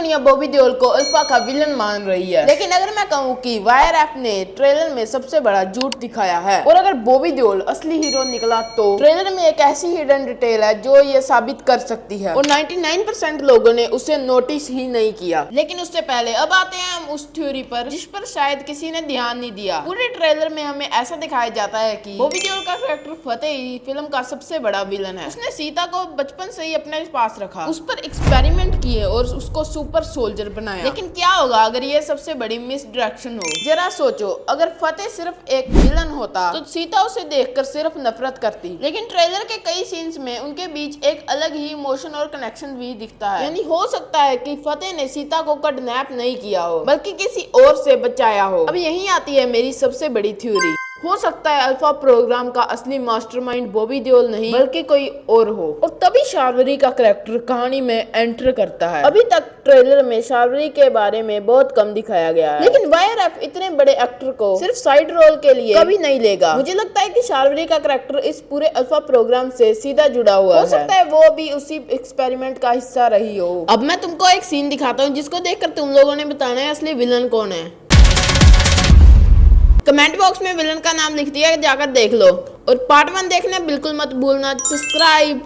दुनिया बॉबी देओल को अल्फा का विलन मान रही है, लेकिन अगर मैं कहूँ कि वायरएफ ने ट्रेलर में सबसे बड़ा झूठ दिखाया है और अगर बॉबी देओल असली हीरो निकला तो ट्रेलर में एक ऐसी हिडन डिटेल है जो ये साबित कर सकती है और 99% लोगों ने उसे नोटिस ही नहीं किया। लेकिन उससे पहले अब आते हैं हम उस थ्योरी पर जिस पर शायद किसी ने ध्यान नहीं दिया। पूरे ट्रेलर में हमें ऐसा दिखाया जाता है कि बॉबी देओल का कैरेक्टर फतेह ही फिल्म का सबसे बड़ा विलन है। उसने सीता को बचपन से ही अपने पास रखा, उस पर एक्सपेरिमेंट किए और उसको सुपर सोल्जर बनाया। लेकिन क्या होगा अगर ये सबसे बड़ी मिस डायरेक्शन हो? जरा सोचो, अगर फतेह सिर्फ एक विलन होता तो सीता उसे देखकर सिर्फ नफरत करती, लेकिन ट्रेलर के कई सीन्स में उनके बीच एक अलग ही इमोशन और कनेक्शन भी दिखता है। यानी हो सकता है कि फतेह ने सीता को किडनैप नहीं किया हो बल्कि किसी और से बचाया हो। अब यहीं आती है मेरी सबसे बड़ी थ्योरी। हो सकता है अल्फा प्रोग्राम का असली मास्टरमाइंड बॉबी देओल नहीं बल्कि कोई और हो और तभी शार्वरी का कैरेक्टर कहानी में एंटर करता है। अभी तक ट्रेलर में शार्वरी के बारे में बहुत कम दिखाया गया है, लेकिन वायरएफ इतने बड़े एक्टर को सिर्फ साइड रोल के लिए कभी नहीं लेगा। मुझे लगता है कि शार्वरी का कैरेक्टर इस पूरे अल्फा प्रोग्राम से सीधा जुड़ा हुआ है। हो सकता है वो भी उसी एक्सपेरिमेंट का हिस्सा रही हो। अब मैं तुमको एक सीन दिखाता हूँ जिसको देखकर तुम लोगों ने बताना है असली विलन कौन है। कमेंट बॉक्स में विलन का नाम लिख दिया, जाकर देख लो और पार्ट 1 देखना बिल्कुल मत भूलना। सब्सक्राइब।